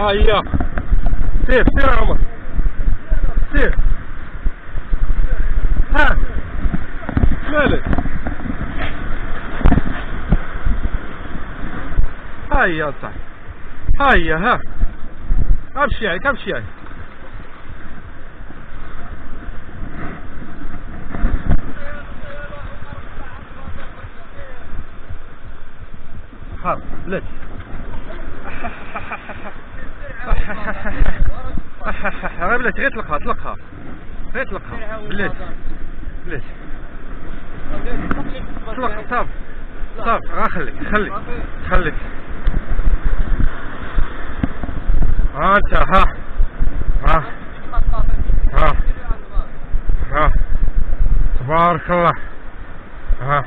ها هي. سير سير يا عمر سير. ها مالك؟ ها هي صاحبي. ها هي ها. امشي عليك امشي عليك. خلاص بلاتي. غير بلاتي غير طلقها طلقها غير طلقها بلاتي بلاتي. طلق صافي صافي غا خليك ها انت ها ها ها ها تبارك الله ها.